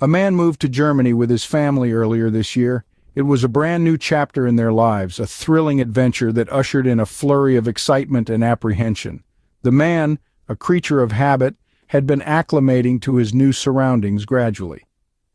A man moved to Germany with his family earlier this year. It was a brand new chapter in their lives, a thrilling adventure that ushered in a flurry of excitement and apprehension. The man, a creature of habit, had been acclimating to his new surroundings gradually.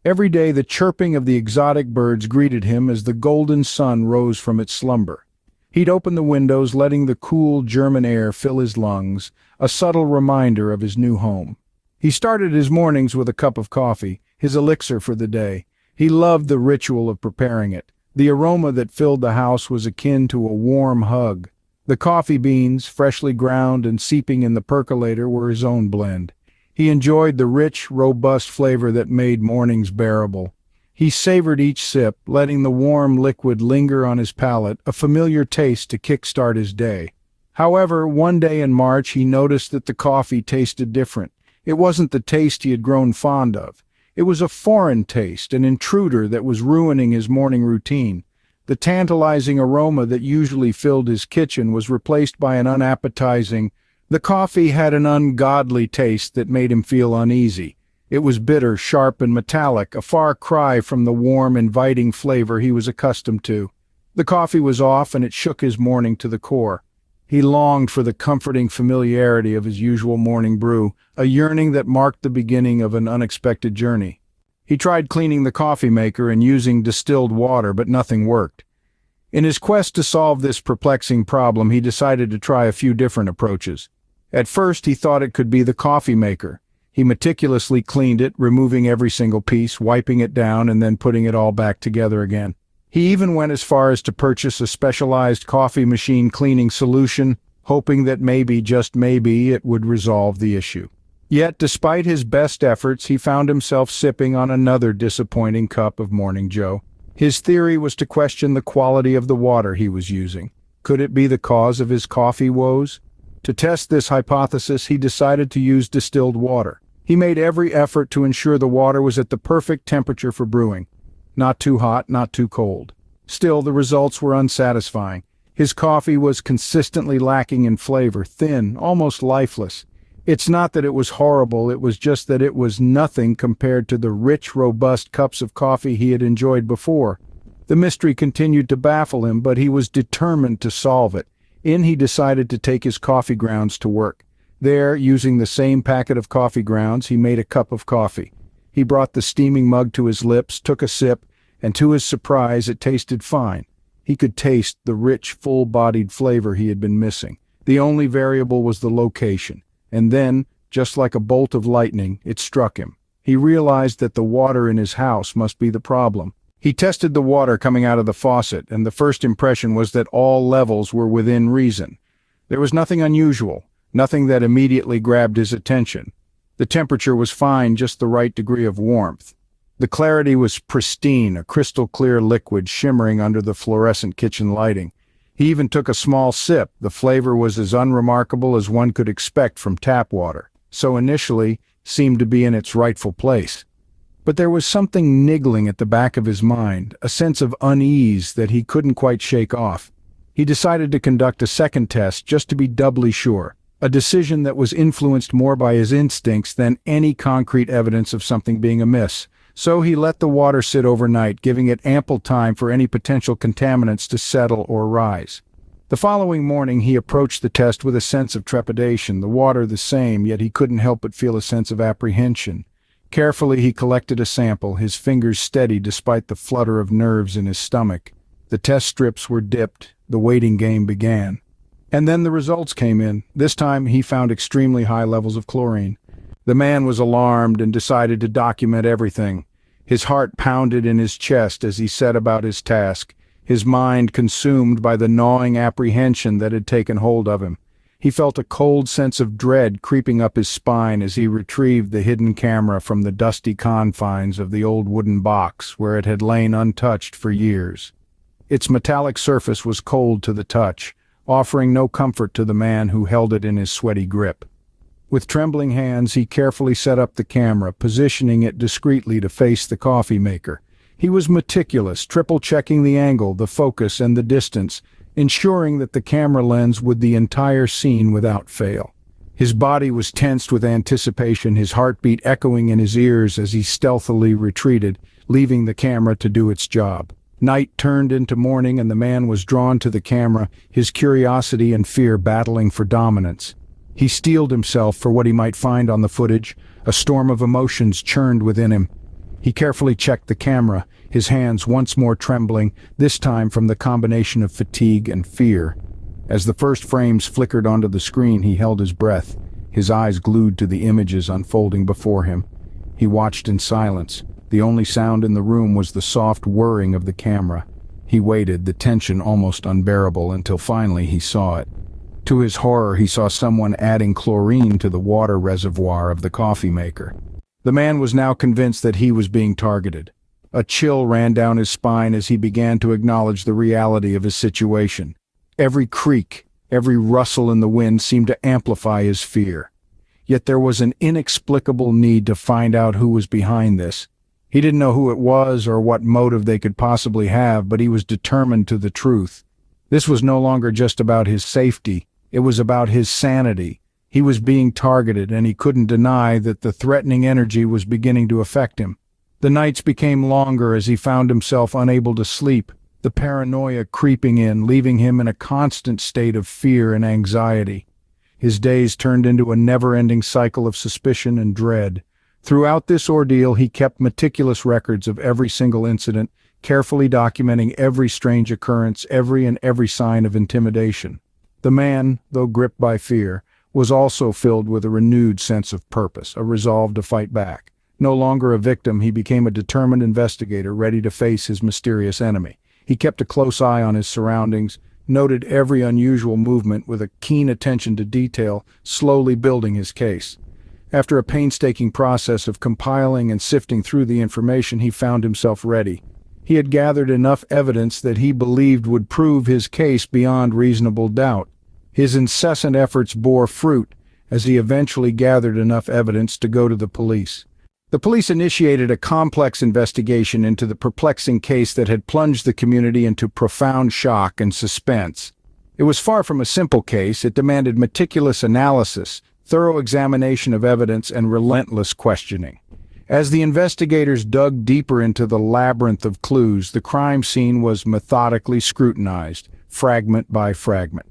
Every day the chirping of the exotic birds greeted him as the golden sun rose from its slumber. He'd open the windows, letting the cool German air fill his lungs, a subtle reminder of his new home. He started his mornings with a cup of coffee, his elixir for the day. He loved the ritual of preparing it. The aroma that filled the house was akin to a warm hug. The coffee beans, freshly ground and seeping in the percolator, were his own blend. He enjoyed the rich, robust flavor that made mornings bearable. He savored each sip, letting the warm liquid linger on his palate, a familiar taste to kickstart his day. However, one day in March he noticed that the coffee tasted different. It wasn't the taste he had grown fond of. It was a foreign taste, an intruder that was ruining his morning routine. The tantalizing aroma that usually filled his kitchen was replaced by an unappetizing. The coffee had an ungodly taste that made him feel uneasy. It was bitter, sharp, and metallic, a far cry from the warm, inviting flavor he was accustomed to. The coffee was off, and it shook his morning to the core. He longed for the comforting familiarity of his usual morning brew, a yearning that marked the beginning of an unexpected journey. He tried cleaning the coffee maker and using distilled water, but nothing worked. In his quest to solve this perplexing problem, he decided to try a few different approaches. At first, he thought it could be the coffee maker. He meticulously cleaned it, removing every single piece, wiping it down, and then putting it all back together again. He even went as far as to purchase a specialized coffee machine cleaning solution, hoping that maybe, just maybe, it would resolve the issue. Yet, despite his best efforts, he found himself sipping on another disappointing cup of Morning Joe. His theory was to question the quality of the water he was using. Could it be the cause of his coffee woes? To test this hypothesis, he decided to use distilled water. He made every effort to ensure the water was at the perfect temperature for brewing. Not too hot, not too cold. Still, the results were unsatisfying. His coffee was consistently lacking in flavor, thin, almost lifeless. It's not that it was horrible, it was just that it was nothing compared to the rich, robust cups of coffee he had enjoyed before. The mystery continued to baffle him, but he was determined to solve it. He decided to take his coffee grounds to work. There, using the same packet of coffee grounds, he made a cup of coffee. He brought the steaming mug to his lips, took a sip, and to his surprise, it tasted fine. He could taste the rich, full-bodied flavor he had been missing. The only variable was the location. And then, just like a bolt of lightning, it struck him. He realized that the water in his house must be the problem. He tested the water coming out of the faucet, and the first impression was that all levels were within reason. There was nothing unusual, nothing that immediately grabbed his attention. The temperature was fine, just the right degree of warmth. The clarity was pristine, a crystal-clear liquid shimmering under the fluorescent kitchen lighting. He even took a small sip. The flavor was as unremarkable as one could expect from tap water, so initially seemed to be in its rightful place. But there was something niggling at the back of his mind, a sense of unease that he couldn't quite shake off. He decided to conduct a second test just to be doubly sure, a decision that was influenced more by his instincts than any concrete evidence of something being amiss. So he let the water sit overnight, giving it ample time for any potential contaminants to settle or rise. The following morning he approached the test with a sense of trepidation, the water the same, yet he couldn't help but feel a sense of apprehension. Carefully he collected a sample, his fingers steady despite the flutter of nerves in his stomach. The test strips were dipped, the waiting game began. And then the results came in. This time he found extremely high levels of chlorine. The man was alarmed and decided to document everything. His heart pounded in his chest as he set about his task, his mind consumed by the gnawing apprehension that had taken hold of him. He felt a cold sense of dread creeping up his spine as he retrieved the hidden camera from the dusty confines of the old wooden box where it had lain untouched for years. Its metallic surface was cold to the touch, offering no comfort to the man who held it in his sweaty grip. With trembling hands, he carefully set up the camera, positioning it discreetly to face the coffee maker. He was meticulous, triple-checking the angle, the focus, and the distance, ensuring that the camera lens would the entire scene without fail. His body was tensed with anticipation, his heartbeat echoing in his ears as he stealthily retreated, leaving the camera to do its job. Night turned into morning and the man was drawn to the camera, his curiosity and fear battling for dominance. He steeled himself for what he might find on the footage. A storm of emotions churned within him. He carefully checked the camera, his hands once more trembling, this time from the combination of fatigue and fear. As the first frames flickered onto the screen, he held his breath, his eyes glued to the images unfolding before him. He watched in silence. The only sound in the room was the soft whirring of the camera. He waited, the tension almost unbearable, until finally he saw it. To his horror, he saw someone adding chlorine to the water reservoir of the coffee maker. The man was now convinced that he was being targeted. A chill ran down his spine as he began to acknowledge the reality of his situation. Every creak, every rustle in the wind seemed to amplify his fear. Yet there was an inexplicable need to find out who was behind this. He didn't know who it was or what motive they could possibly have, but he was determined to the truth. This was no longer just about his safety. It was about his sanity. He was being targeted, and he couldn't deny that the threatening energy was beginning to affect him. The nights became longer as he found himself unable to sleep, the paranoia creeping in, leaving him in a constant state of fear and anxiety. His days turned into a never-ending cycle of suspicion and dread. Throughout this ordeal, he kept meticulous records of every single incident, carefully documenting every strange occurrence, every sign of intimidation. The man, though gripped by fear, was also filled with a renewed sense of purpose, a resolve to fight back. No longer a victim, he became a determined investigator ready to face his mysterious enemy. He kept a close eye on his surroundings, noted every unusual movement with a keen attention to detail, slowly building his case. After a painstaking process of compiling and sifting through the information, he found himself ready. He had gathered enough evidence that he believed would prove his case beyond reasonable doubt. His incessant efforts bore fruit as he eventually gathered enough evidence to go to the police. The police initiated a complex investigation into the perplexing case that had plunged the community into profound shock and suspense. It was far from a simple case. It demanded meticulous analysis, thorough examination of evidence, and relentless questioning. As the investigators dug deeper into the labyrinth of clues, the crime scene was methodically scrutinized, fragment by fragment.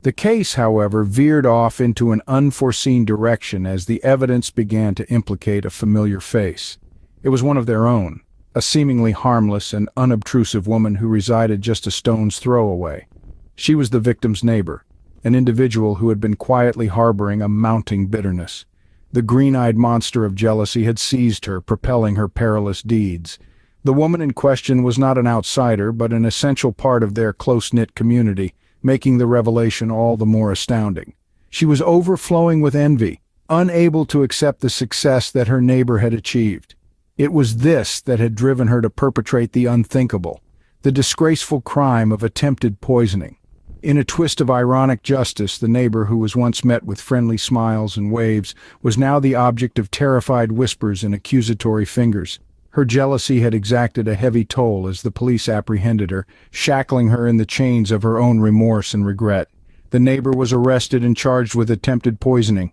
The case, however, veered off into an unforeseen direction as the evidence began to implicate a familiar face. It was one of their own, a seemingly harmless and unobtrusive woman who resided just a stone's throw away. She was the victim's neighbor, an individual who had been quietly harboring a mounting bitterness. The green-eyed monster of jealousy had seized her, propelling her perilous deeds. The woman in question was not an outsider, but an essential part of their close-knit community, making the revelation all the more astounding. She was overflowing with envy, unable to accept the success that her neighbor had achieved. It was this that had driven her to perpetrate the unthinkable, the disgraceful crime of attempted poisoning. In a twist of ironic justice, the neighbor who was once met with friendly smiles and waves was now the object of terrified whispers and accusatory fingers. Her jealousy had exacted a heavy toll as the police apprehended her, shackling her in the chains of her own remorse and regret. The neighbor was arrested and charged with attempted poisoning.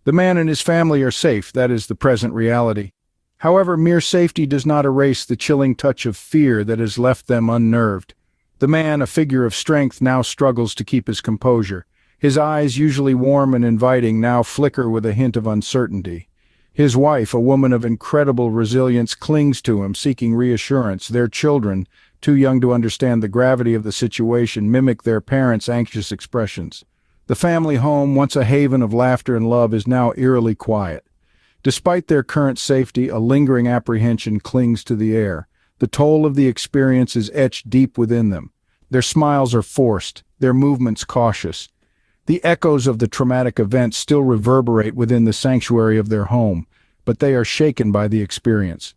The man and his family are safe, that is the present reality. However, mere safety does not erase the chilling touch of fear that has left them unnerved. The man, a figure of strength, now struggles to keep his composure. His eyes, usually warm and inviting, now flicker with a hint of uncertainty. His wife, a woman of incredible resilience, clings to him, seeking reassurance. Their children, too young to understand the gravity of the situation, mimic their parents' anxious expressions. The family home, once a haven of laughter and love, is now eerily quiet. Despite their current safety, a lingering apprehension clings to the air. The toll of the experience is etched deep within them. Their smiles are forced, their movements cautious. The echoes of the traumatic event still reverberate within the sanctuary of their home, but they are shaken by the experience.